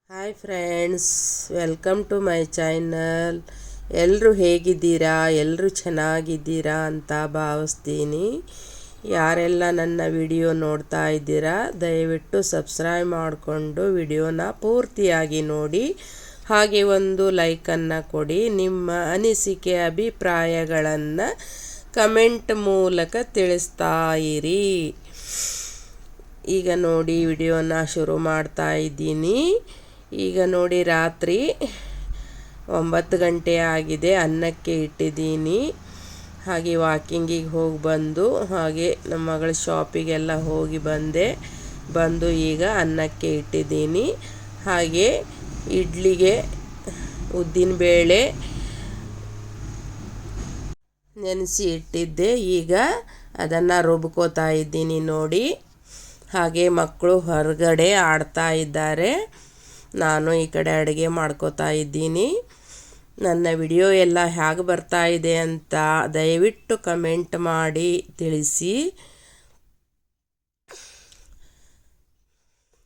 Hi friends, welcome to my channel. ಎಲ್ಲರೂ ಹೇಗಿದ್ದೀರಾ? ಎಲ್ಲರೂ ಚೆನ್ನಾಗಿದ್ದೀರಾ ಅಂತ ಭಾವಿಸ್ತೀನಿ. ಯಾರೆಲ್ಲ ನನ್ನ ವಿಡಿಯೋ ನೋಡ್ತಾ ಇದ್ದೀರಾ, ದಯವಿಟ್ಟು ಸಬ್ಸ್ಕ್ರೈಬ್ ಮಾಡಿಕೊಂಡು ವಿಡಿಯೋನ ಪೂರ್ತಿಯಾಗಿ ನೋಡಿ. ಹಾಗೆ ಒಂದು ಲೈಕನ್ನು ಕೊಡಿ. ನಿಮ್ಮ ಅನಿಸಿಕೆ ಅಭಿಪ್ರಾಯಗಳನ್ನು ಕಮೆಂಟ್ ಮೂಲಕ ತಿಳಿಸ್ತಾ ಇರಿ. ಈಗ ನೋಡಿ, ವಿಡಿಯೋನ ಶುರು ಮಾಡ್ತಾ ಇದ್ದೀನಿ. ಈಗ ನೋಡಿ, ರಾತ್ರಿ 9 ಗಂಟೆ ಆಗಿದೆ. ಅನ್ನಕ್ಕೆ ಇಟ್ಟಿದ್ದೀನಿ. ಹಾಗೆ ವಾಕಿಂಗಿಗೆ ಹೋಗಿ ಬಂದು, ಹಾಗೆ ನಮ್ಮ ಮಗಳ ಶಾಪಿಗೆಲ್ಲ ಹೋಗಿ ಬಂದು ಈಗ ಅನ್ನಕ್ಕೆ ಇಟ್ಟಿದ್ದೀನಿ. ಹಾಗೆ ಇಡ್ಲಿಗೆ ಉದ್ದಿನಬೇಳೆ ನೆನೆಸಿ ಇಟ್ಟಿದ್ದೆ. ಈಗ ಅದನ್ನು ರುಬ್ಕೋತಾ ಇದ್ದೀನಿ ನೋಡಿ. ಹಾಗೆ ಮಕ್ಕಳು ಹೊರಗಡೆ ಆಡ್ತಾ ಇದ್ದಾರೆ. ನಾನು ಈ ಕಡೆ ಅಡುಗೆ ಮಾಡ್ಕೋತಾ ಇದ್ದೀನಿ. ನನ್ನ ವಿಡಿಯೋ ಎಲ್ಲ ಹೇಗೆ ಬರ್ತಾ ಇದೆ ಅಂತ ದಯವಿಟ್ಟು ಕಮೆಂಟ್ ಮಾಡಿ ತಿಳಿಸಿ.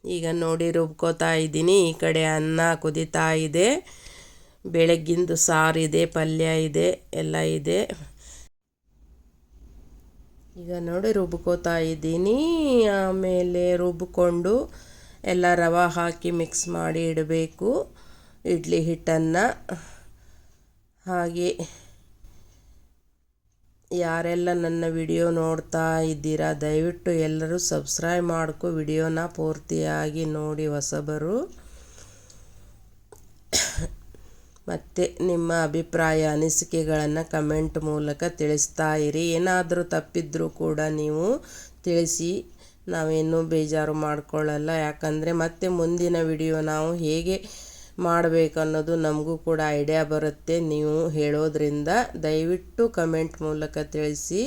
ಈಗ ನೋಡಿ, ರುಬ್ಕೋತಾ ಇದ್ದೀನಿ. ಈ ಕಡೆ ಅನ್ನ ಕುದೀತಾ ಇದೆ. ಬೆಳಗ್ಗಿಂದು ಸಾರಿದೆ, ಪಲ್ಯ ಇದೆ, ಎಲ್ಲ ಇದೆ. ಈಗ ನೋಡಿ, ರುಬ್ಕೋತಾ ಇದ್ದೀನಿ. ಆಮೇಲೆ ರುಬ್ಕೊಂಡು ಎಲ್ಲ ರವೆ ಹಾಕಿ ಮಿಕ್ಸ್ ಮಾಡಿ ಇಡಬೇಕು ಇಡ್ಲಿ ಹಿಟ್ಟನ್ನು. ಹಾಗೆ ಯಾರೆಲ್ಲ ನನ್ನ ವಿಡಿಯೋ ನೋಡ್ತಾ ಇದ್ದೀರಾ, ದಯವಿಟ್ಟು ಎಲ್ಲರೂ ಸಬ್ಸ್ಕ್ರೈಬ್ ಮಾಡ್ಕೊ, ವಿಡಿಯೋನ ಪೂರ್ತಿಯಾಗಿ ನೋಡಿ ಹೊಸಬರು. ಮತ್ತು ನಿಮ್ಮ ಅಭಿಪ್ರಾಯ ಅನಿಸಿಕೆಗಳನ್ನು ಕಮೆಂಟ್ ಮೂಲಕ ತಿಳಿಸ್ತಾ ಇರಿ. ಏನಾದರೂ ತಪ್ಪಿದ್ರೂ ಕೂಡ ನೀವು ತಿಳಿಸಿ. ನಾವೇನು ಬೇಜಾರು ಮಾಡ್ಕೊಳ್ಳಲ್ಲ. ಯಾಕಂದರೆ ಮತ್ತೆ ಮುಂದಿನ ವಿಡಿಯೋ ನಾವು ಹೇಗೆ ಮಾಡಬೇಕು ಅನ್ನೋದು ನಮಗೂ ಕೂಡ ಐಡಿಯಾ ಬರುತ್ತೆ ನೀವು ಹೇಳೋದ್ರಿಂದ. ದಯವಿಟ್ಟು ಕಮೆಂಟ್ ಮೂಲಕ ತಿಳಿಸಿ.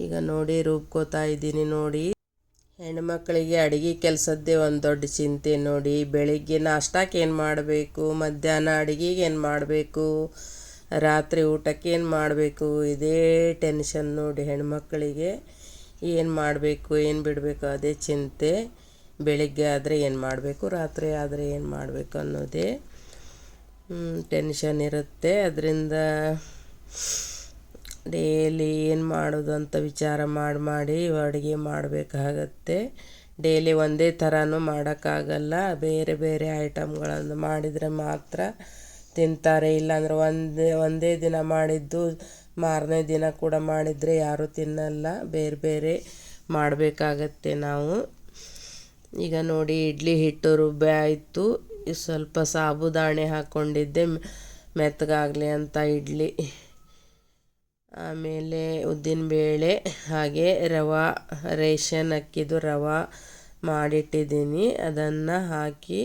ಈಗ ನೋಡಿ, ರುಬ್ಕೋತಾ ಇದ್ದೀನಿ ನೋಡಿ. ಹೆಣ್ಮಕ್ಳಿಗೆ ಅಡುಗೆ ಕೆಲಸದ್ದೇ ಒಂದು ದೊಡ್ಡ ಚಿಂತೆ ನೋಡಿ. ಬೆಳಿಗ್ಗೆ ನಾಷ್ಟಕ್ಕೆ ಏನು ಮಾಡಬೇಕು, ಮಧ್ಯಾಹ್ನ ಅಡುಗೆಗೆ ಏನು ಮಾಡಬೇಕು, ರಾತ್ರಿ ಊಟಕ್ಕೆ ಏನು ಮಾಡಬೇಕು, ಇದೇ ಟೆನ್ಷನ್ ನೋಡಿ. ಹೆಣ್ಮಕ್ಳಿಗೆ ಏನು ಮಾಡಬೇಕು, ಏನು ಬಿಡಬೇಕು ಅದೇ ಚಿಂತೆ. ಬೆಳಿಗ್ಗೆ ಆದರೆ ಏನು ಮಾಡಬೇಕು, ರಾತ್ರಿ ಆದರೆ ಏನು ಮಾಡಬೇಕು ಅನ್ನೋದೇ ಟೆನ್ಷನ್ ಇರುತ್ತೆ. ಅದರಿಂದ ಡೈಲಿ ಏನು ಮಾಡೋದು ಅಂತ ವಿಚಾರ ಮಾಡಿ ಅಡುಗೆ ಮಾಡಬೇಕಾಗತ್ತೆ. ಡೈಲಿ ಒಂದೇ ಥರನೂ ಮಾಡೋಕ್ಕಾಗಲ್ಲ. ಬೇರೆ ಬೇರೆ ಐಟಮ್ಗಳನ್ನು ಮಾಡಿದರೆ ಮಾತ್ರ ತಿಂತಾರೆ. ಇಲ್ಲಾಂದ್ರೆ ಒಂದೇ ದಿನ ಮಾಡಿದ್ದು ಮಾರನೇ ದಿನ ಕೂಡ ಮಾಡಿದರೆ ಯಾರೂ ತಿನ್ನಲ್ಲ. ಬೇರೆ ಬೇರೆ ಮಾಡಬೇಕಾಗತ್ತೆ ನಾವು. ಈಗ ನೋಡಿ, ಇಡ್ಲಿ ಹಿಟ್ಟು ರುಬ್ಬಿ ಆಯಿತು. ಸ್ವಲ್ಪ ಸಾಬುದಾಣೆ ಹಾಕ್ಕೊಂಡಿದ್ದೆ ಮೆತ್ತಗಾಗಲಿ ಅಂತ ಇಡ್ಲಿ. ಆಮೇಲೆ ಉದ್ದಿನಬೇಳೆ, ಹಾಗೆ ರವೆ, ರೇಷನ್ ಅಕ್ಕಿದು ರವೆ ಮಾಡಿಟ್ಟಿದ್ದೀನಿ. ಅದನ್ನು ಹಾಕಿ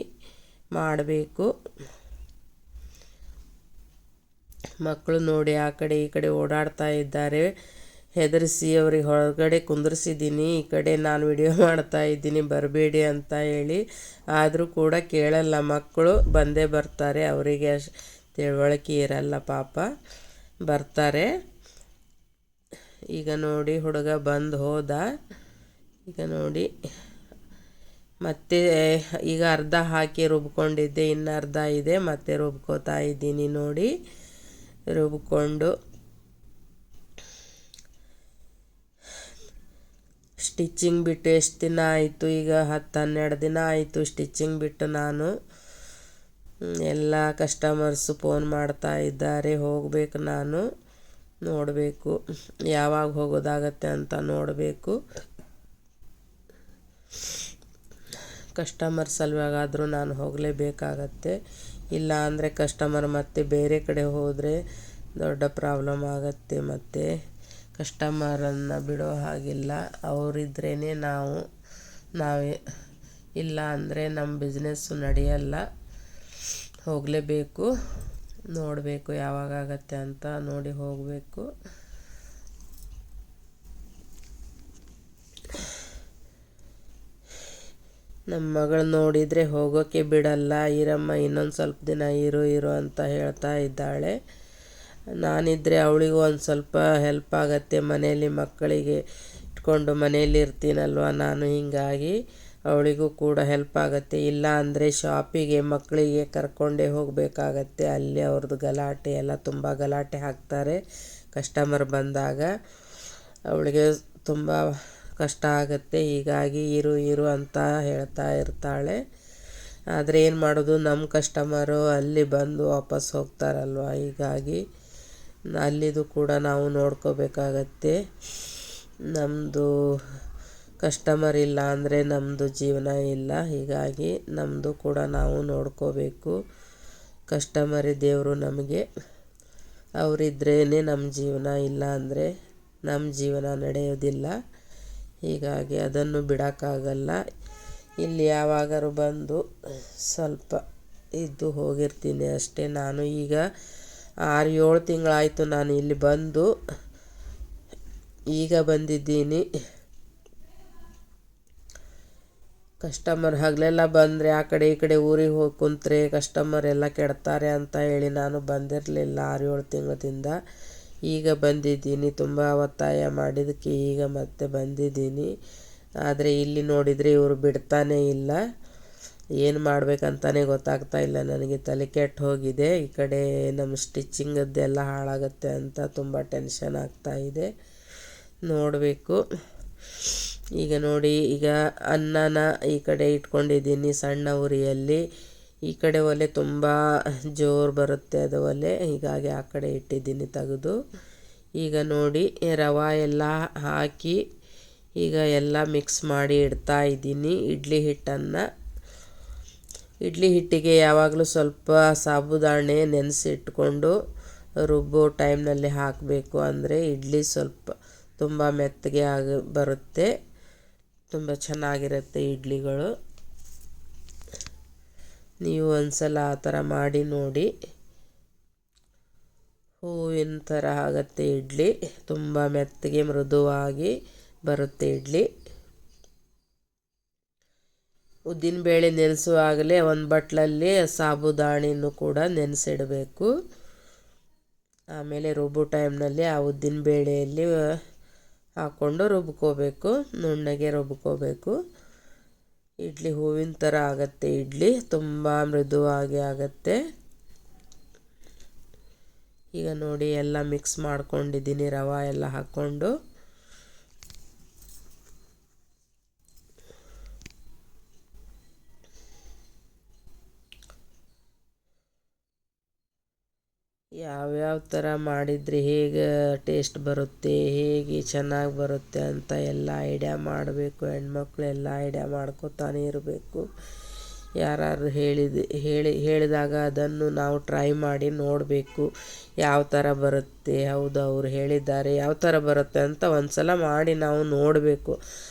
ಮಾಡಬೇಕು. ಮಕ್ಕಳು ನೋಡಿ ಆ ಕಡೆ ಈ ಕಡೆ ಓಡಾಡ್ತಾ ಇದ್ದಾರೆ. ಹೆದರಿಸಿ ಅವ್ರಿಗೆ ಹೊರಗಡೆ ಕುಂದರ್ಸಿದ್ದೀನಿ. ಈ ಕಡೆ ನಾನು ವಿಡಿಯೋ ಮಾಡ್ತಾ ಇದ್ದೀನಿ, ಬರಬೇಡಿ ಅಂತ ಹೇಳಿ. ಆದರೂ ಕೂಡ ಕೇಳಲ್ಲ ಮಕ್ಕಳು. ಬಂದೇ ಬರ್ತಾರೆ. ಅವರಿಗೆ ತಿಳುವಳಿಕೆ ಇರಲ್ಲ ಪಾಪ, ಬರ್ತಾರೆ. ಈಗ ನೋಡಿ, ಹುಡುಗ ಬಂದು ಹೋದ. ಈಗ ನೋಡಿ, ಮತ್ತೆ ಈಗ ಅರ್ಧ ಹಾಕಿ ರುಬ್ಕೊಂಡಿದ್ದೆ, ಇನ್ನು ಅರ್ಧ ಇದೆ. ಮತ್ತೆ ರುಬ್ಕೋತಾ ಇದ್ದೀನಿ ನೋಡಿ. ರುಬ್ಕೊಂಡು ಸ್ಟಿಚಿಂಗ್ ಬಿಟ್ಟು ಎಷ್ಟು ದಿನ ಆಯಿತು, ಈಗ 10-12 ದಿನ ಆಯಿತು ಸ್ಟಿಚಿಂಗ್ ಬಿಟ್ಟು. ನಾನು ಎಲ್ಲ ಕಸ್ಟಮರ್ಸು ಫೋನ್ ಮಾಡ್ತಾ ಇದ್ದಾರೆ. ಹೋಗಬೇಕು, ನಾನು ನೋಡಬೇಕು ಯಾವಾಗ ಹೋಗೋದಾಗತ್ತೆ ಅಂತ ನೋಡಬೇಕು. ಕಸ್ಟಮರ್ ಸಲುವಾಗಾದರೂ ನಾನು ಹೋಗಲೇಬೇಕಾಗತ್ತೆ. ಇಲ್ಲ ಅಂದರೆ ಕಸ್ಟಮರ್ ಮತ್ತೆ ಬೇರೆ ಕಡೆ ಹೋದರೆ ದೊಡ್ಡ ಪ್ರಾಬ್ಲಮ್ ಆಗುತ್ತೆ. ಮತ್ತು ಕಸ್ಟಮರನ್ನು ಬಿಡೋ ಹಾಗಿಲ್ಲ. ಅವರಿದ್ರೇ ನಾವೇ ಇಲ್ಲ ಅಂದರೆ ನಮ್ಮ ಬಿಸ್ನೆಸ್ಸು ನಡೆಯಲ್ಲ. ಹೋಗಲೇಬೇಕು. ನೋಡಬೇಕು ಯಾವಾಗತ್ತೆ ಅಂತ ನೋಡಿ ಹೋಗಬೇಕು. ನಮ್ಮ ಮಗಳು ನೋಡಿದರೆ ಹೋಗೋಕ್ಕೆ ಬಿಡಲ್ಲ. ಇರಮ್ಮ, ಇನ್ನೊಂದು ಸ್ವಲ್ಪ ದಿನ ಇರು ಅಂತ ಹೇಳ್ತಾ ಇದ್ದಾಳೆ. ನಾನಿದ್ದರೆ ಅವಳಿಗೂ ಒಂದು ಸ್ವಲ್ಪ ಹೆಲ್ಪ್ ಆಗುತ್ತೆ. ಮನೆಯಲ್ಲಿ ಮಕ್ಕಳಿಗೆ ಇಟ್ಕೊಂಡು ಮನೆಯಲ್ಲಿ ಇರ್ತೀನಲ್ವ ನಾನು. ಹೀಗಾಗಿ ಅವಳಿಗೂ ಕೂಡ ಹೆಲ್ಪ್ ಆಗುತ್ತೆ. ಇಲ್ಲ ಅಂದರೆ ಶಾಪಿಗೆ ಮಕ್ಕಳಿಗೆ ಕರ್ಕೊಂಡೇ ಹೋಗಬೇಕಾಗತ್ತೆ. ಅಲ್ಲಿ ಅವ್ರದ್ದು ಗಲಾಟೆ ಎಲ್ಲ ತುಂಬ ಗಲಾಟೆ ಹಾಕ್ತಾರೆ ಕಸ್ಟಮರ್ ಬಂದಾಗ. ಅವಳಿಗೆ ತುಂಬ ಕಷ್ಟ ಆಗುತ್ತೆ. ಹೀಗಾಗಿ ಇರು ಅಂತ ಹೇಳ್ತಾ ಇರ್ತಾಳೆ. ಆದರೆ ಏನು ಮಾಡೋದು, ನಮ್ಮ ಕಸ್ಟಮರು ಅಲ್ಲಿ ಬಂದು ವಾಪಸ್ ಹೋಗ್ತಾರಲ್ವ, ಹೀಗಾಗಿ ಅಲ್ಲಿದು ಕೂಡ ನಾವು ನೋಡ್ಕೋಬೇಕಾಗತ್ತೆ. ನಮ್ಮದು ಕಸ್ಟಮರ್ ಇಲ್ಲ ಅಂದರೆ ನಮ್ಮದು ಜೀವನ ಇಲ್ಲ. ಹೀಗಾಗಿ ನಮ್ಮದು ಕೂಡ ನಾವು ನೋಡ್ಕೋಬೇಕು. ಕಸ್ಟಮರೇ ದೇವರು ನಮಗೆ. ಅವರಿದ್ರೇ ನಮ್ಮ ಜೀವನ, ಇಲ್ಲ ಅಂದರೆ ನಮ್ಮ ಜೀವನ ನಡೆಯೋದಿಲ್ಲ. ಹೀಗಾಗಿ ಅದನ್ನು ಬಿಡೋಕ್ಕಾಗಲ್ಲ. ಇಲ್ಲಿ ಯಾವಾಗಾರು ಬಂದು ಸ್ವಲ್ಪ ಇದ್ದು ಹೋಗಿರ್ತೀನಿ ಅಷ್ಟೇ. ನಾನು ಈಗ 6-7 ತಿಂಗಳಾಯಿತು ನಾನು ಇಲ್ಲಿ ಬಂದು. ಈಗ ಬಂದಿದ್ದೀನಿ. ಕಸ್ಟಮರ್ ಹಗಲೆಲ್ಲ ಬಂದರೆ ಆ ಕಡೆ ಈ ಕಡೆ ಊರಿಗೆ ಹೋಗಿ ಕುಂತ್ರೆ ಕಸ್ಟಮರ್ ಎಲ್ಲ ಕೆಡ್ತಾರೆ ಅಂತ ಹೇಳಿ ನಾನು ಬಂದಿರಲಿಲ್ಲ 6-7 ತಿಂಗಳಿಂದ. ಈಗ ಬಂದಿದ್ದೀನಿ, ತುಂಬ ಒತ್ತಾಯ ಮಾಡಿದ್ದಕ್ಕೆ ಈಗ ಮತ್ತೆ ಬಂದಿದ್ದೀನಿ. ಆದರೆ ಇಲ್ಲಿ ನೋಡಿದರೆ ಇವರು ಬಿಡ್ತಾನೇ ಇಲ್ಲ. ಏನು ಮಾಡಬೇಕಂತಾನೆ ಗೊತ್ತಾಗ್ತಾ ಇಲ್ಲ ನನಗೆ. ತಲೆ ಕೆಟ್ಟು ಹೋಗಿದೆ. ಈ ಕಡೆ ನಮ್ಮ ಸ್ಟಿಚ್ಚಿಂಗದ್ದೆಲ್ಲ ಹಾಳಾಗುತ್ತೆ ಅಂತ ತುಂಬ ಟೆನ್ಷನ್ ಆಗ್ತಾಯಿದೆ. ನೋಡಬೇಕು. ಈಗ ನೋಡಿ, ಈಗ ಅನ್ನನ ಈ ಕಡೆ ಇಟ್ಕೊಂಡಿದ್ದೀನಿ ಸಣ್ಣ ಉರಿಯಲ್ಲಿ. ಈ ಕಡೆ ಒಲೆ ತುಂಬ ಜೋರು ಬರುತ್ತೆ ಅದು ಒಲೆ, ಹೀಗಾಗಿ ಆ ಕಡೆ ಇಟ್ಟಿದ್ದೀನಿ ತೆಗೆದು. ಈಗ ನೋಡಿ ರವೆ ಎಲ್ಲ ಹಾಕಿ ಈಗ ಎಲ್ಲ ಮಿಕ್ಸ್ ಮಾಡಿ ಇಡ್ತಾ ಇದ್ದೀನಿ ಇಡ್ಲಿ ಹಿಟ್ಟನ್ನು. ಇಡ್ಲಿ ಹಿಟ್ಟಿಗೆ ಯಾವಾಗಲೂ ಸ್ವಲ್ಪ ಸಾಬುದಾಣೆ ನೆನೆಸಿಟ್ಕೊಂಡು ರುಬ್ಬೋ ಟೈಮ್ನಲ್ಲಿ ಹಾಕಬೇಕು. ಅಂದರೆ ಇಡ್ಲಿ ಸ್ವಲ್ಪ ತುಂಬ ಮೆತ್ತಗೆ ಬರುತ್ತೆ, ತುಂಬ ಚೆನ್ನಾಗಿರುತ್ತೆ ಇಡ್ಲಿಗಳು. ನೀವು ಒಂದ್ಸಲ ಆ ಥರ ಮಾಡಿ ನೋಡಿ. ಹೂವಿನ ಥರ ಆಗುತ್ತೆ ಇಡ್ಲಿ, ತುಂಬ ಮೆತ್ತಗೆ ಮೃದುವಾಗಿ ಬರುತ್ತೆ ಇಡ್ಲಿ. ಉದ್ದಿನಬೇಳೆ ನೆನೆಸುವಾಗಲೇ ಒಂದು ಬಟ್ಲಲ್ಲಿ ಸಾಬುದಾಣಿನೂ ಕೂಡ ನೆನೆಸಿಡಬೇಕು. ಆಮೇಲೆ ರುಬ್ಬೋ ಟೈಮ್ನಲ್ಲಿ ಆ ಉದ್ದಿನಬೇಳೆಯಲ್ಲಿ ಹಾಕ್ಕೊಂಡು ರುಬ್ಕೋಬೇಕು, ನುಣ್ಣಗೆ ರುಬ್ಕೋಬೇಕು. ಇಡ್ಲಿ ಹೂವಿನ ಥರ ಆಗುತ್ತೆ ಇಡ್ಲಿ, ತುಂಬ ಮೃದುವಾಗಿ ಆಗುತ್ತೆ. ಈಗ ನೋಡಿ ಎಲ್ಲ ಮಿಕ್ಸ್ ಮಾಡ್ಕೊಂಡಿದ್ದೀನಿ ರವೆ ಎಲ್ಲ ಹಾಕ್ಕೊಂಡು. ಯಾವ್ಯಾವ ಥರ ಮಾಡಿದರೆ ಹೇಗೆ ಟೇಸ್ಟ್ ಬರುತ್ತೆ, ಹೇಗೆ ಚೆನ್ನಾಗಿ ಬರುತ್ತೆ ಅಂತ ಎಲ್ಲ ಐಡಿಯಾ ಮಾಡಬೇಕು. ಹೆಣ್ಮಕ್ಳು ಎಲ್ಲ ಐಡಿಯಾ ಮಾಡ್ಕೋತಾನೆ ಇರಬೇಕು. ಯಾರು ಹೇಳಿದಾಗ ಅದನ್ನು ನಾವು ಟ್ರೈ ಮಾಡಿ ನೋಡಬೇಕು ಯಾವ ಥರ ಬರುತ್ತೆ. ಹೌದು, ಅವರು ಹೇಳಿದ್ದಾರೆ ಯಾವ ಥರ ಬರುತ್ತೆ ಅಂತ ಒಂದು ಸಲ ಮಾಡಿ ನಾವು ನೋಡಬೇಕು.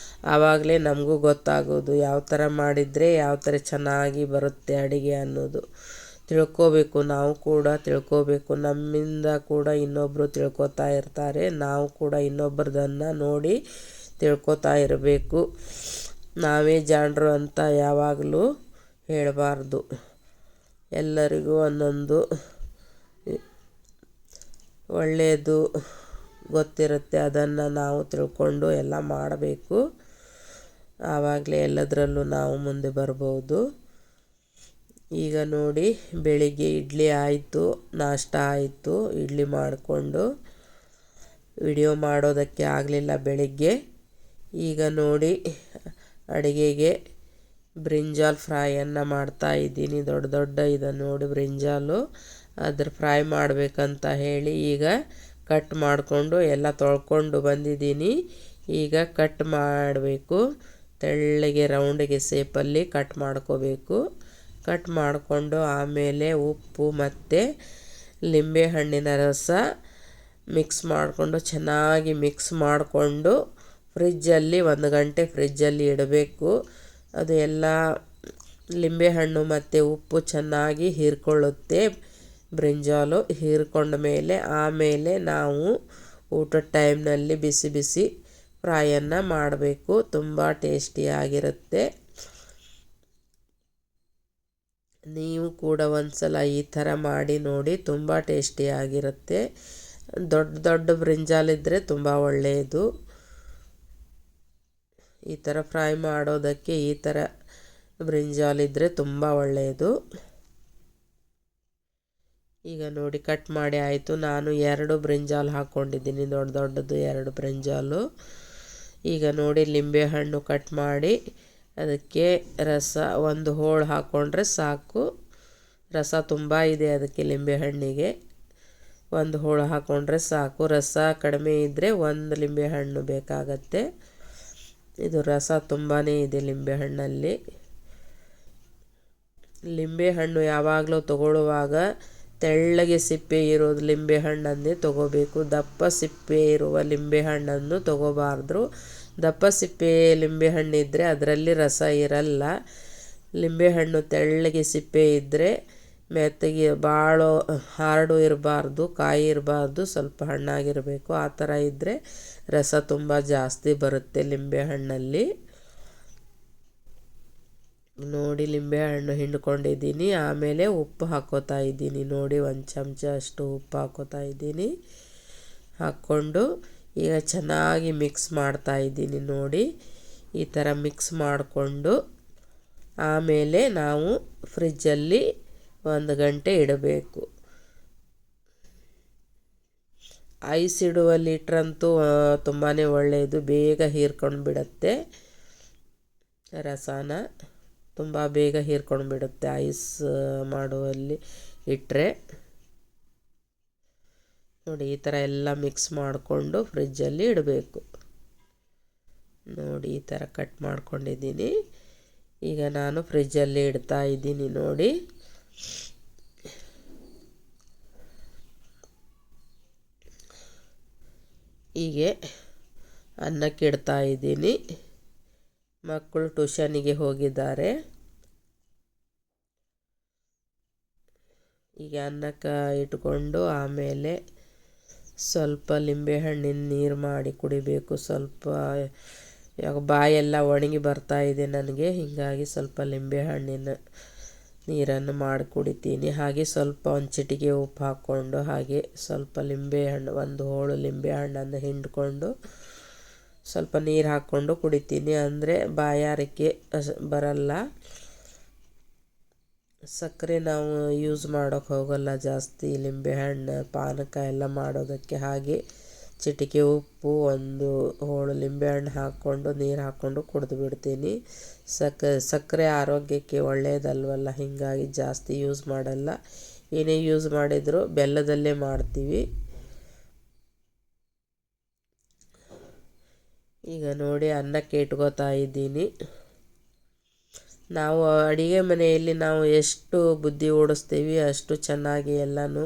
ಆವಾಗಲೇ ನಮಗೂ ಗೊತ್ತಾಗೋದು ಯಾವ ಥರ ಮಾಡಿದರೆ ಯಾವ ಥರ ಚೆನ್ನಾಗಿ ಬರುತ್ತೆ ಅಡುಗೆ ಅನ್ನೋದು. ತಿಳ್ಕೋಬೇಕು, ನಾವು ಕೂಡ ತಿಳ್ಕೋಬೇಕು. ನಮ್ಮಿಂದ ಕೂಡ ಇನ್ನೊಬ್ಬರು ತಿಳ್ಕೊತಾ ಇರ್ತಾರೆ. ನಾವು ಕೂಡ ಇನ್ನೊಬ್ಬರದನ್ನು ನೋಡಿ ತಿಳ್ಕೊತಾ ಇರಬೇಕು. ನಾವೇ ಜಾಣರು ಅಂತ ಯಾವಾಗಲೂ ಹೇಳಬಾರ್ದು. ಎಲ್ಲರಿಗೂ ಒಂದೊಂದು ಒಳ್ಳೆಯದು ಗೊತ್ತಿರುತ್ತೆ, ಅದನ್ನು ನಾವು ತಿಳ್ಕೊಂಡು ಎಲ್ಲ ಮಾಡಬೇಕು. ಆವಾಗಲೇ ಎಲ್ಲದರಲ್ಲೂ ನಾವು ಮುಂದೆ ಬರ್ಬೋದು. ಈಗ ನೋಡಿ ಬೆಳಿಗ್ಗೆ ಇಡ್ಲಿ ಆಯಿತು, ನಾಷ್ಟ ಆಯಿತು. ಇಡ್ಲಿ ಮಾಡಿಕೊಂಡು ವಿಡಿಯೋ ಮಾಡೋದಕ್ಕೆ ಆಗಲಿಲ್ಲ ಬೆಳಿಗ್ಗೆ. ಈಗ ನೋಡಿ ಅಡುಗೆಗೆ ಬ್ರಿಂಜಾಲ್ ಫ್ರೈಯನ್ನು ಮಾಡ್ತಾಯಿದ್ದೀನಿ. ದೊಡ್ಡ ಇದೆ ನೋಡಿ ಬ್ರಿಂಜಾಲು, ಅದ್ರ ಫ್ರೈ ಮಾಡಬೇಕಂತ ಹೇಳಿ ಈಗ ಕಟ್ ಮಾಡಿಕೊಂಡು ಎಲ್ಲ ತೊಳ್ಕೊಂಡು ಬಂದಿದ್ದೀನಿ. ಈಗ ಕಟ್ ಮಾಡಬೇಕು, ತೆಳ್ಳಗೆ ರೌಂಡಿಗೆ ಶೇಪಲ್ಲಿ ಕಟ್ ಮಾಡ್ಕೋಬೇಕು. ಕಟ್ ಮಾಡಿಕೊಂಡು ಆಮೇಲೆ ಉಪ್ಪು ಮತ್ತು ಲಿಂಬೆಹಣ್ಣಿನ ರಸ ಮಿಕ್ಸ್ ಮಾಡಿಕೊಂಡು ಚೆನ್ನಾಗಿ ಮಿಕ್ಸ್ ಮಾಡಿಕೊಂಡು ಫ್ರಿಜ್ಜಲ್ಲಿ 1 ಗಂಟೆ ಫ್ರಿಜ್ಜಲ್ಲಿ ಇಡಬೇಕು. ಅದು ಎಲ್ಲ ಲಿಂಬೆಹಣ್ಣು ಮತ್ತು ಉಪ್ಪು ಚೆನ್ನಾಗಿ ಹೀರ್ಕೊಳ್ಳುತ್ತೆ ಬ್ರಿಂಜಾಲು. ಹೀರ್ಕೊಂಡ ಮೇಲೆ ಆಮೇಲೆ ನಾವು ಊಟದ ಟೈಮ್ನಲ್ಲಿ ಬಿಸಿ ಬಿಸಿ ಫ್ರೈಯನ್ನು ಮಾಡಬೇಕು. ತುಂಬ ಟೇಸ್ಟಿಯಾಗಿರುತ್ತೆ. ನೀವು ಕೂಡ ಒಂದ್ಸಲ ಈ ಥರ ಮಾಡಿ ನೋಡಿ, ತುಂಬ ಟೇಸ್ಟಿಯಾಗಿರುತ್ತೆ. ದೊಡ್ಡ ಬ್ರಿಂಜಾಲಿದ್ದರೆ ತುಂಬ ಒಳ್ಳೆಯದು. ಈ ಥರ ಫ್ರೈ ಮಾಡೋದಕ್ಕೆ ಈ ಥರ ಬ್ರಿಂಜಾಲ್ ಇದ್ದರೆ ತುಂಬ ಒಳ್ಳೆಯದು. ಈಗ ನೋಡಿ ಕಟ್ ಮಾಡಿ ಆಯಿತು. ನಾನು 2 ಬ್ರಿಂಜಾಲ್ ಹಾಕ್ಕೊಂಡಿದ್ದೀನಿ, ದೊಡ್ಡ ದೊಡ್ಡದು 2 ಬ್ರಿಂಜಾಲು. ಈಗ ನೋಡಿ ಲಿಂಬೆಹಣ್ಣು ಕಟ್ ಮಾಡಿ ಅದಕ್ಕೆ ರಸ ಒಂದು ಹೋಳು ಹಾಕ್ಕೊಂಡ್ರೆ ಸಾಕು. ರಸ ತುಂಬ ಇದೆ ಅದಕ್ಕೆ ಲಿಂಬೆಹಣ್ಣಿಗೆ, ಒಂದು ಹೋಳು ಹಾಕ್ಕೊಂಡ್ರೆ ಸಾಕು. ರಸ ಕಡಿಮೆ ಇದ್ದರೆ 1 ಲಿಂಬೆಹಣ್ಣು ಬೇಕಾಗತ್ತೆ. ಇದು ರಸ ತುಂಬಾ ಇದೆ ಲಿಂಬೆಹಣ್ಣಲ್ಲಿ. ಲಿಂಬೆಹಣ್ಣು ಯಾವಾಗಲೂ ತಗೊಳ್ಳುವಾಗ ತೆಳ್ಳಗೆ ಸಿಪ್ಪೆ ಇರೋದು ಲಿಂಬೆಹಣ್ಣನ್ನೇ ತಗೋಬೇಕು. ದಪ್ಪ ಸಿಪ್ಪೆ ಇರುವ ಲಿಂಬೆಹಣ್ಣನ್ನು ತಗೋಬಾರ್ದು. ದಪ್ಪ ಸಿಪ್ಪೆ ಲಿಂಬೆಹಣ್ಣಿದ್ದರೆ ಅದರಲ್ಲಿ ರಸ ಇರಲ್ಲ. ಲಿಂಬೆಹಣ್ಣು ತೆಳ್ಳಗೆ ಸಿಪ್ಪೆ ಇದ್ದರೆ ಮೆತ್ತಗೆ ಭಾಳ ಹಾರ್ಡು ಇರಬಾರ್ದು, ಕಾಯಿ ಇರಬಾರ್ದು, ಸ್ವಲ್ಪ ಹಣ್ಣಾಗಿರಬೇಕು. ಆ ಥರ ಇದ್ದರೆ ರಸ ತುಂಬ ಜಾಸ್ತಿ ಬರುತ್ತೆ ಲಿಂಬೆಹಣ್ಣಲ್ಲಿ. ನೋಡಿ ಲಿಂಬೆಹಣ್ಣು ಹಿಂಡ್ಕೊಂಡಿದ್ದೀನಿ. ಆಮೇಲೆ ಉಪ್ಪು ಹಾಕ್ಕೋತಾ ಇದ್ದೀನಿ. ನೋಡಿ 1 ಚಮಚ ಅಷ್ಟು ಉಪ್ಪು ಹಾಕ್ಕೋತಾ ಇದ್ದೀನಿ. ಹಾಕ್ಕೊಂಡು ಈಗ ಚೆನ್ನಾಗಿ ಮಿಕ್ಸ್ ಮಾಡ್ತಾ ಇದ್ದೀನಿ. ನೋಡಿ ಈ ಥರ ಮಿಕ್ಸ್ ಮಾಡಿಕೊಂಡು ಆಮೇಲೆ ನಾವು ಫ್ರಿಜ್ಜಲ್ಲಿ 1 ಗಂಟೆ ಇಡಬೇಕು. ಐಸ್ ಇಡುವ ಲೀಟ್ರಂತೂ ತುಂಬಾ ಒಳ್ಳೆಯದು, ಬೇಗ ಹೀರ್ಕೊಂಡು ಬಿಡುತ್ತೆ ರಸನ, ತುಂಬ ಬೇಗ ಹೀರ್ಕೊಂಡು ಬಿಡುತ್ತೆ ಐಸ್ ಮಾಡುವಲ್ಲಿ ಇಟ್ಟರೆ. ನೋಡಿ ಈ ಥರ ಎಲ್ಲ ಮಿಕ್ಸ್ ಮಾಡಿಕೊಂಡು ಫ್ರಿಜ್ಜಲ್ಲಿ ಇಡಬೇಕು. ನೋಡಿ ಈ ಥರ ಕಟ್ ಮಾಡ್ಕೊಂಡಿದ್ದೀನಿ. ಈಗ ನಾನು ಫ್ರಿಜ್ಜಲ್ಲಿ ಇಡ್ತಾ ಇದ್ದೀನಿ. ನೋಡಿ ಹೀಗೆ ಅನ್ನಕ್ಕೆ ಇಡ್ತಾ ಇದ್ದೀನಿ. ಮಕ್ಕಳು ಟ್ಯೂಷನಿಗೆ ಹೋಗಿದ್ದಾರೆ. ಈಗ ಅನ್ನಕ್ಕೆ ಇಟ್ಕೊಂಡು ಆಮೇಲೆ ಸ್ವಲ್ಪ ಲಿಂಬೆಹಣ್ಣಿನ ನೀರು ಮಾಡಿ ಕುಡಿಬೇಕು. ಸ್ವಲ್ಪ ಬಾಯೆಲ್ಲ ಒಣಗಿ ಬರ್ತಾ ಇದೆ ನನಗೆ, ಹೀಗಾಗಿ ಸ್ವಲ್ಪ ಲಿಂಬೆಹಣ್ಣಿನ ನೀರನ್ನು ಮಾಡಿ ಕುಡಿತೀನಿ. ಹಾಗೆ ಸ್ವಲ್ಪ ಒಂದು ಚಿಟಿಕೆ ಉಪ್ಪು ಹಾಕ್ಕೊಂಡು ಹಾಗೆ ಸ್ವಲ್ಪ ಲಿಂಬೆಹಣ್ಣು, 1 ಹೋಳು ಲಿಂಬೆಹಣ್ಣನ್ನು ಹಿಂಡ್ಕೊಂಡು ಸ್ವಲ್ಪ ನೀರು ಹಾಕ್ಕೊಂಡು ಕುಡಿತೀನಿ. ಅಂದರೆ ಬಾಯಾರಿಕೆ ಬರಲ್ಲ. ಸಕ್ಕರೆ ನಾವು ಯೂಸ್ ಮಾಡೋಕ್ಕೆ ಹೋಗಲ್ಲ ಜಾಸ್ತಿ ಲಿಂಬೆಹಣ್ಣು ಪಾನಕ ಎಲ್ಲ ಮಾಡೋದಕ್ಕೆ. ಹಾಗೆ ಚಿಟಿಕೆ ಉಪ್ಪು, 1 ಹೋಳು ಲಿಂಬೆಹಣ್ಣು ಹಾಕ್ಕೊಂಡು ನೀರು ಹಾಕ್ಕೊಂಡು ಕುಡಿದು ಬಿಡ್ತೀನಿ. ಸಕ್ಕರೆ ಆರೋಗ್ಯಕ್ಕೆ ಒಳ್ಳೆಯದಲ್ವಲ್ಲ, ಹೀಗಾಗಿ ಜಾಸ್ತಿ ಯೂಸ್ ಮಾಡಲ್ಲ. ಏನೇ ಯೂಸ್ ಮಾಡಿದರೂ ಬೆಲ್ಲದಲ್ಲೇ ಮಾಡ್ತೀವಿ. ಈಗ ನೋಡಿ ಅನ್ನಕ್ಕೆ ಇಟ್ಕೋತಾ ಇದ್ದೀನಿ. ನಾವು ಅಡುಗೆ ಮನೆಯಲ್ಲಿ ನಾವು ಎಷ್ಟು ಬುದ್ಧಿ ಓಡಿಸ್ತೀವಿ ಅಷ್ಟು ಚೆನ್ನಾಗಿ ಎಲ್ಲನೂ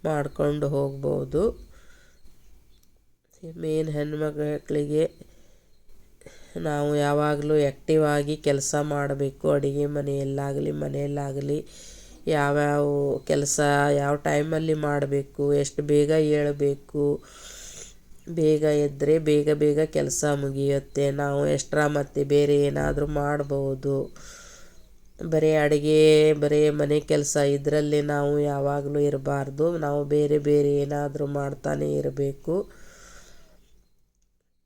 ಮಾಡಿಕೊಂಡು ಹೋಗ್ಬೋದು. ಮೇನ್ ಹೆಣ್ಮಕ್ಳಿಗೆ ನಾವು ಯಾವಾಗಲೂ ಆ್ಯಕ್ಟಿವ್ ಆಗಿ ಕೆಲಸ ಮಾಡಬೇಕು. ಅಡುಗೆ ಮನೆಯಲ್ಲಾಗಲಿ ಯಾವ್ಯಾವ ಕೆಲಸ ಯಾವ ಟೈಮಲ್ಲಿ ಮಾಡಬೇಕು, ಎಷ್ಟು ಬೇಗ ಏಳಬೇಕು, ಬೇಗ ಎದ್ದರೆ ಬೇಗ ಕೆಲಸ ಮುಗಿಯುತ್ತೆ. ನಾವು ಎಕ್ಸ್ಟ್ರಾ ಮತ್ತು ಬೇರೆ ಏನಾದರೂ ಮಾಡ್ಬೋದು. ಬರೀ ಅಡುಗೆ ಬರೀ ಮನೆ ಕೆಲಸ ಇದರಲ್ಲಿ ನಾವು ಯಾವಾಗಲೂ ಇರಬಾರ್ದು. ನಾವು ಬೇರೆ ಏನಾದರೂ ಮಾಡ್ತಾನೆ ಇರಬೇಕು.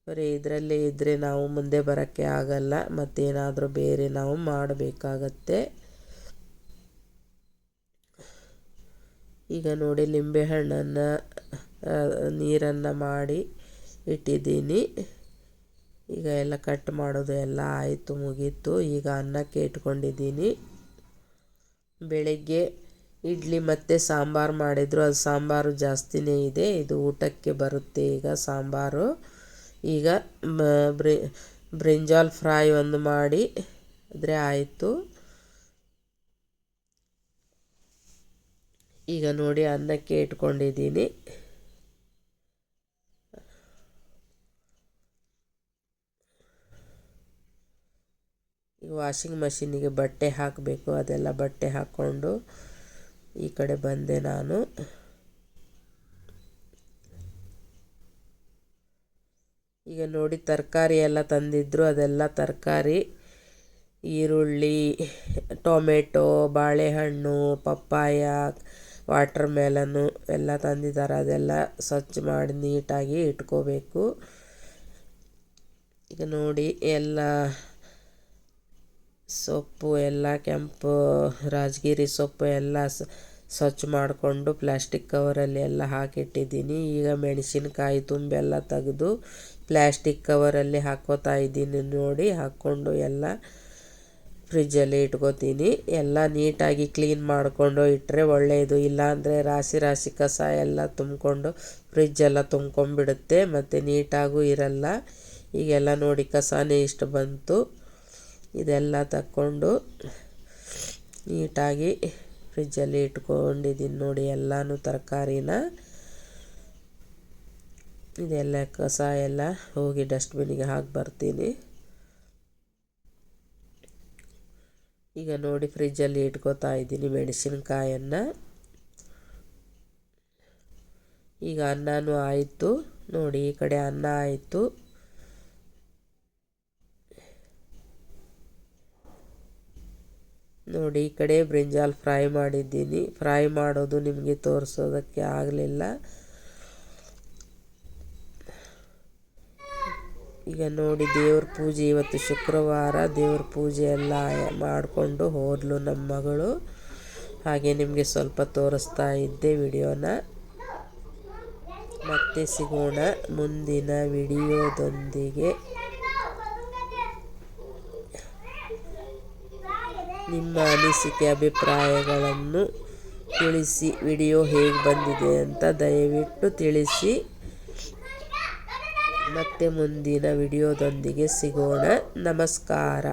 ಬರೀ ಇದರಲ್ಲೇ ಇದ್ದರೆ ನಾವು ಮುಂದೆ ಬರೋಕ್ಕೆ ಆಗಲ್ಲ, ಮತ್ತೇನಾದರೂ ಬೇರೆ ನಾವು ಮಾಡಬೇಕಾಗತ್ತೆ. ಈಗ ನೋಡಿ ಲಿಂಬೆಹಣ್ಣನ್ನು ನೀರನ್ನು ಮಾಡಿ ಇಟ್ಟಿದ್ದೀನಿ. ಈಗ ಎಲ್ಲ ಕಟ್ ಮಾಡೋದು ಎಲ್ಲ ಆಯಿತು, ಮುಗೀತು. ಈಗ ಅನ್ನಕ್ಕೆ ಇಟ್ಕೊಂಡಿದ್ದೀನಿ. ಬೆಳಗ್ಗೆ ಇಡ್ಲಿ ಮತ್ತು ಸಾಂಬಾರು ಮಾಡಿದರು, ಅದು ಸಾಂಬಾರು ಜಾಸ್ತಿನೇ ಇದೆ. ಇದು ಊಟಕ್ಕೆ ಬರುತ್ತೆ ಈಗ ಸಾಂಬಾರು. ಈಗ ಬ್ರಿಂಜಾಲ್ ಫ್ರೈ ಒಂದು ಮಾಡಿ ಆದರೆ ಆಯಿತು. ಈಗ ನೋಡಿ ಅನ್ನಕ್ಕೆ ಇಟ್ಕೊಂಡಿದ್ದೀನಿ. ಈಗ ವಾಷಿಂಗ್ ಮಷೀನಿಗೆ ಬಟ್ಟೆ ಹಾಕಬೇಕು, ಅದೆಲ್ಲ ಬಟ್ಟೆ ಹಾಕ್ಕೊಂಡು ಈ ಕಡೆ ಬಂದೆ ನಾನು. ಈಗ ನೋಡಿ ತರಕಾರಿ ಎಲ್ಲ ತಂದಿದ್ದರು, ಅದೆಲ್ಲ ತರಕಾರಿ ಈರುಳ್ಳಿ, ಟೊಮೆಟೊ, ಬಾಳೆಹಣ್ಣು, ಪಪ್ಪಾಯ, ವಾಟರ್ ಮೆಲನ್ನು ಎಲ್ಲ ತಂದಿದ್ದಾರೆ. ಅದೆಲ್ಲ ಸ್ವಚ್ಛ ಮಾಡಿ ನೀಟಾಗಿ ಇಟ್ಕೋಬೇಕು. ಈಗ ನೋಡಿ ಎಲ್ಲ ಸೊಪ್ಪು ಎಲ್ಲ ಕೆಂಪು ರಾಜಗಿರಿ ಸೊಪ್ಪು ಎಲ್ಲ ಸ್ವಚ್ಛ ಮಾಡಿಕೊಂಡು ಪ್ಲ್ಯಾಸ್ಟಿಕ್ ಕವರಲ್ಲಿ ಎಲ್ಲ ಹಾಕಿಟ್ಟಿದ್ದೀನಿ. ಈಗ ಮೆಣಸಿನ್ಕಾಯಿ ತುಂಬೆಲ್ಲ ತೆಗೆದು ಪ್ಲ್ಯಾಸ್ಟಿಕ್ ಕವರಲ್ಲಿ ಹಾಕ್ಕೋತಾ ಇದ್ದೀನಿ. ನೋಡಿ ಹಾಕ್ಕೊಂಡು ಎಲ್ಲ ಫ್ರಿಜ್ಜಲ್ಲಿ ಇಟ್ಕೋತೀನಿ. ಎಲ್ಲ ನೀಟಾಗಿ ಕ್ಲೀನ್ ಮಾಡಿಕೊಂಡು ಇಟ್ಟರೆ ಒಳ್ಳೆಯದು. ಇಲ್ಲಾಂದರೆ ರಾಶಿ ರಾಶಿ ಕಸ ಎಲ್ಲ ತುಂಬಿಕೊಂಡು ಫ್ರಿಜ್ಜೆಲ್ಲ ತುಂಬ್ಕೊಂಡ್ಬಿಡುತ್ತೆ ಮತ್ತು ನೀಟಾಗೂ ಇರಲ್ಲ. ಈಗೆಲ್ಲ ನೋಡಿ ಕಸನೇ ಇಷ್ಟು ಬಂತು. ಇದೆಲ್ಲ ತಕ್ಕೊಂಡು ನೀಟಾಗಿ ಫ್ರಿಜ್ಜಲ್ಲಿ ಇಟ್ಕೊಂಡಿದ್ದೀನಿ ನೋಡಿ ಎಲ್ಲನೂ ತರಕಾರಿನ. ಇದೆಲ್ಲ ಕಸ ಎಲ್ಲ ಹೋಗಿ ಡಸ್ಟ್ಬಿನ್ನಿಗೆ ಹಾಕಿ ಬರ್ತೀನಿ. ಈಗ ನೋಡಿ ಫ್ರಿಜ್ಜಲ್ಲಿ ಇಟ್ಕೋತಾ ಇದ್ದೀನಿ ಮೆಣಸಿನ್ಕಾಯನ್ನು. ಈಗ ಅನ್ನನೂ ಆಯಿತು ನೋಡಿ, ಈ ಕಡೆ ಅನ್ನ ಆಯಿತು. ನೋಡಿ ಈ ಕಡೆ ಬ್ರಿಂಜಾಲ್ ಫ್ರೈ ಮಾಡಿದ್ದೀನಿ. ಫ್ರೈ ಮಾಡೋದು ನಿಮಗೆ ತೋರಿಸೋದಕ್ಕೆ ಆಗಲಿಲ್ಲ. ಈಗ ನೋಡಿ ದೇವ್ರ ಪೂಜೆ, ಇವತ್ತು ಶುಕ್ರವಾರ ದೇವ್ರ ಪೂಜೆ ಎಲ್ಲ ಮಾಡಿಕೊಂಡು ಹೋದ್ಲು ನಮ್ಮ ಮಗಳು. ಹಾಗೆ ನಿಮಗೆ ಸ್ವಲ್ಪ ತೋರಿಸ್ತಾ ಇದ್ದೆ ವಿಡಿಯೋನ. ಮತ್ತೆ ಸಿಗೋಣ ಮುಂದಿನ ವಿಡಿಯೋದೊಂದಿಗೆ. ನಿಮ್ಮ ಅನಿಸಿಕೆ ಅಭಿಪ್ರಾಯಗಳನ್ನು ತಿಳಿಸಿ. ವಿಡಿಯೋ ಹೇಗೆ ಬಂದಿದೆ ಅಂತ ದಯವಿಟ್ಟು ತಿಳಿಸಿ. ಮತ್ತೆ ಮುಂದಿನ ವಿಡಿಯೋದೊಂದಿಗೆ ಸಿಗೋಣ. ನಮಸ್ಕಾರ.